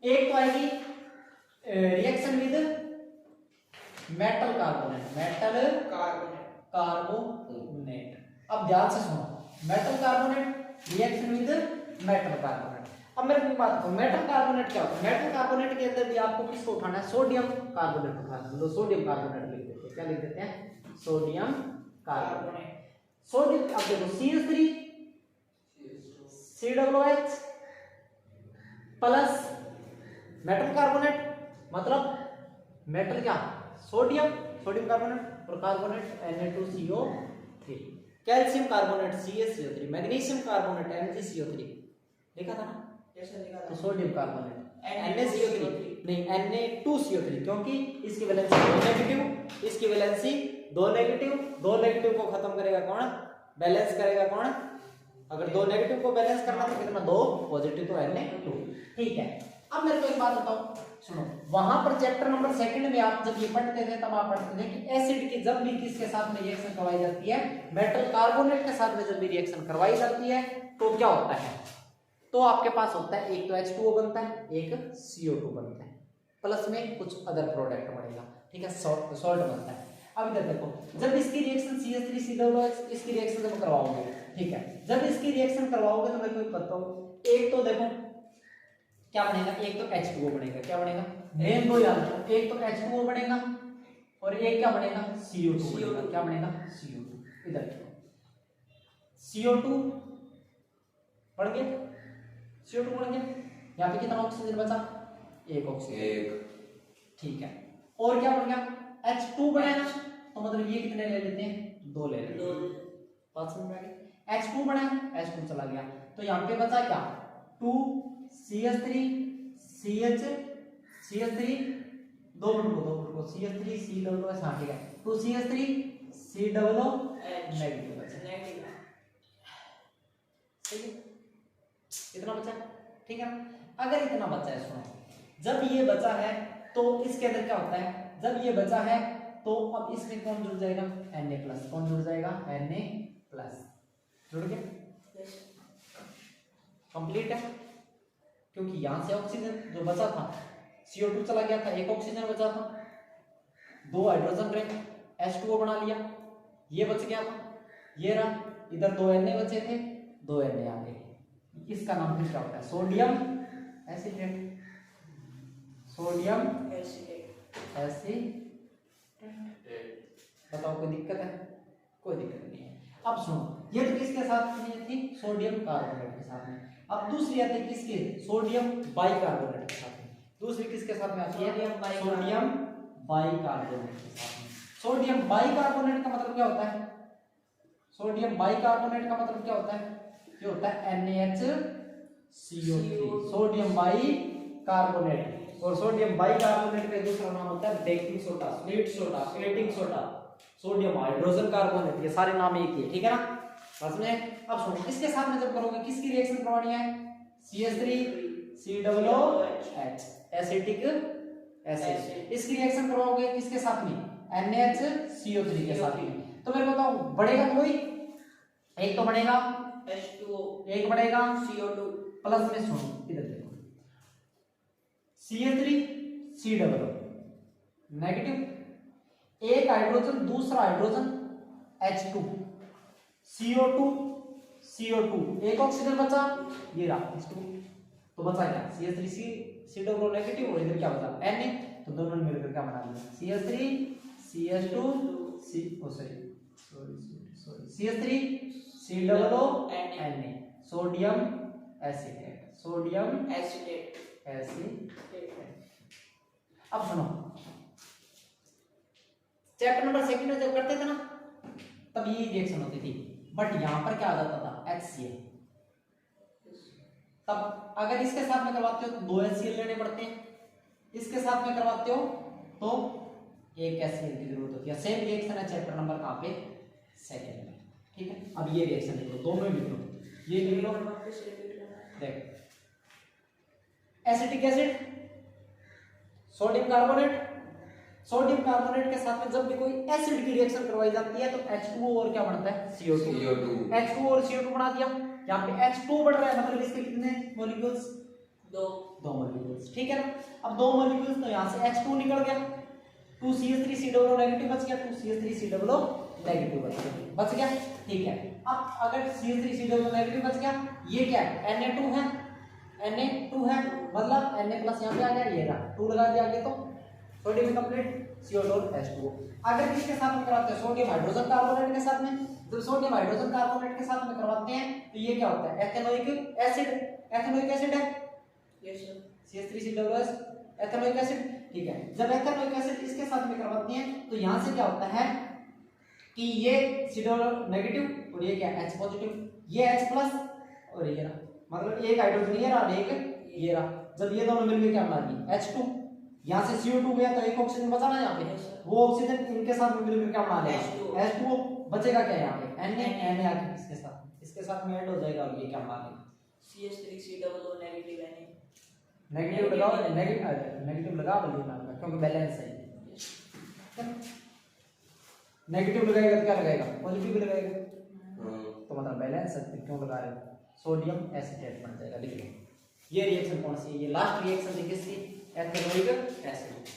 एक तो आएगी रिएक्शन विद मेटल कार्बोनेट। अब ध्यान से सुनो, metal carbonate reaction with metal carbonate. अब मेरे को बात करो, मेटल कार्बोनेट क्या होता है? मेटल कार्बोनेट के अंदर भी आपको किसको उठाना है? सोडियम कार्बोनेट उठाना है। तो सोडियम कार्बोनेट लिख देते हैं। क्या लिख देते हैं? Sodium carbonate. सोडियम, अब देखो CH3 COOH plus metal carbonate, मतलब मेटल क्या? सोडियम कार्बोनेट और carbonate Na2CO3, calcium carbonate CaCO3, magnesium carbonate MgCO3 लिखा था ना? जैसे लिखा था। तो सोडियम कार्बोनेट NaCO3 नहीं Na2CO3, क्योंकि इसकी वैलेंसी 2 नेगेटिव, इसकी वैलेंसी 2 नेगेटिव। 2 नेगेटिव को खत्म करेगा कौन? बैलेंस करेगा कौन? अगर 2 नेगेटिव को बैलेंस करना तो कितना? 2 पॉजिटिव, तो Na2। ठीक है। अब मेरे को एक बात बताओ, सुनो, वहां पर चैप्टर नंबर 2 में आप जब ये पढ़ते थे तब आप पढ़ते थे कि एसिड की जब भी किसके साथ में रिएक्शन करवाई जाती है, मेटल कार्बोनेट के साथ में जब भी रिएक्शन करवाई जाती है तो क्या होता है? तो आपके पास होता है एक तो H2O बनता है, एक CO2 बनता है, प्लस में कुछ अदर प्रोडक्ट बनेगा। ठीक है, सॉल्ट बनता है। अब इधर देखो, जब इसकी रिएक्शन CH3COOH इसकी रिएक्शन जब करवाओगे, ठीक है, जब इसकी रिएक्शन करवाओगे तो मेरे को एक बताओ, एक तो देखो क्या बनेगा? एक तो H2O बनेगा। क्या बनेगा? मेन दो याद रखो, एक तो H2O बनेगा और एक क्या बनेगा? CO2 बनेगा। क्या बनेगा? CO2। इधर CO2 बढ़ गया, CO2 बढ़ गया। यहाँ पे कितना ऑक्सीजन बचा? एक ऑक्सीजन। ठीक है, और क्या बढ़ गया? H2 बढ़ेगा, तो मतलब ये कितने ले लेते हैं? 2 ले लेते हैं। बात समझ में आ गई? H2 बढ़ा, H2 चला गया, तो यहाँ पे बचा क्या? 2 CH3 CH3 दो मिनट को CH3 COOH, हाँ ठीक है, 2 CH3 COOH नेगेटिव बचा। सही है, इतना बचा। ठीक है ना? अगर इतना बचा है, सुनो, जब ये बचा है तो इसके अंदर क्या होता है? जब ये बचा है तो अब इसमें कौन जुड़ जाएगा? Na+। कौन जुड़ जाएगा? Na+। जुड़ गया, कंप्लीट है। क्योंकि यहां से ऑक्सीजन जो बचा था, CO2 चला गया था, एक ऑक्सीजन बचा था, 2 हाइड्रोजन रहे, H2O बना लिया, ये बच गया था, ये रहा, इधर 2 Na बचे थे, 2 Na आ गए। इसका नाम फिर क्या होता है? Sodium acetate. Sodium acetate. बताओ कोई दिक्कत है? कोई दिक्कत नहीं है। अब सुनो, ये तो किसके साथ में थी? सोडियम कार्बोनेट के साथ में। अब दूसरी आती है किसके? सोडियम बाइकार्बोनेट के साथ में। दूसरी किसके साथ में आती है? सोडियम बाइकार्बोनेट के साथ में। सोडियम बाइकार्बोनेट का मतलब क्या होता है? सोडियम बाइकार्बोनेट का मतलब क्या होता है? ये होता है NaHCO3, सोडियम बाइकार्बोनेट। और सोडियम बाइकार्बोनेट का दूसरा नाम होता है baking soda, sweet soda, eating soda, sodium hydrogen carbonate, ये सारे नाम एक ही है। ठीक है ना? बस में अब सुनो, इसके साथ में जब करोगे किसकी रिएक्शन करवानी है? CH3COOH acetic acid. इसकी रिएक्शन करवाओगे किसके साथ में? NaHCO3 के साथ में। तो मेरे को बताओ, बढ़ेगा कोई? एक तो बढ़ेगा H2O, एक बढ़ेगा CO2 प्लस में। सुनो इधर देखो, CH3COOH नेगेटिव, एक हाइड्रोजन, दूसरा हाइड्रोजन H2, CO2 एक ऑक्सीजन बचा, ये रहा H2, तो बचा क्या? CH3COOH नेगेटिव, और इधर क्या बचा? Na, तो दोनों ने मिलकर क्या बना लिया? CH3CH2 CH3COOH Na, sodium acetate. Sodium acetate. अब सुनो, चैप्टर नंबर 2 में जब करते थे ना तब ये रिएक्शन होती थी, बट यहां पर क्या आ जाता था? HCl। तब अगर इसके साथ में करवाते हो तो 2 HCl लेने पड़ते हैं, इसके साथ में करवाते हो तो एक HCl की जरूरत होती है। सेम रिएक्शन है चैप्टर नंबर कहां पे? 2 में। ठीक है, अब ये रिएक्शन लिख लो, दोनों ही लिख लो, ये लिख लो। देख, acetic acid, sodium carbonate, sodium carbonate के साथ में जब भी कोई एसिड की रिएक्शन करवाई जाती है तो H2O और क्या बनता है? CO2। H2O और CO2 बना दिया। यहाँ पे H2 बढ़ रहा है, मतलब इसके कितने मॉलिक्यूल्स? 2 2 मॉलिक्यूल्स, ठीक है ना। अब 2 मॉलिक्यूल्स तो यहाँ से H2 निकल गया, 2CH3COO नेगेटिव बच गया, 2CH3COO नेगेटिव बच गया, ठीक है। अब अगर CH3COO नेगेटिव बच गया, ये क्या है, Na2 है, Na2 है, मतलब Na प्लस यहाँ पे आ गया, ये रहा 2 लगा दिया आगे, तो सोडियम कंप्लीट, CO2 H2O। अगर किसके साथ में करवाते हैं, सोडियम हाइड्रोजन कार्बोनेट के साथ में, जब सोडियम हाइड्रोजन कार्बोनेट के साथ में करवाते हैं तो ये क्या होता है, एथेनोइक एसिड, एथेनोइक एसिड है, yes sir, CH3COO ethanoic acid, ठीक है। जब एथेनोइक एसिड इसके साथ में करवाते हैं तो यहां से क्या होता है कि ये CO नेगेटिव और ये क्या H पॉजिटिव, ये H प्लस और ये रहा, मतलब एक हाइड्रोजन ये रहा और एक ये रहा। जब ये दोनों मिलकर क्या बना दी, H2, यहाँ से CO2 गया तो एक ऑक्सीजन बचा ना यहाँ पे, वो ऑक्सीजन इनके साथ में मिलकर क्या बना लेगा, H2O, बचेगा क्या यहाँ पे, Na आके इसके साथ में ऐड हो जाएगा और ये क्या बना लेगा, CH3COO नेगेटिव है, नेगेटिव लगाओ, नेगेटिव लगा वैल्यू नाम का, क्योंकि बैलेंस है। नेगेटिव लगाएगा तो क्या लगाएगा, पॉजिटिव लगाएगा, तो मतलब बैलेंस है, क्यों लगा रहे हो, सोडियम एसीटेट बन जाएगा, लिख लो। ये रिएक्शन कौन सी है, ये लास्ट रिएक्शन है किसकी, एथेनोइक एसिड।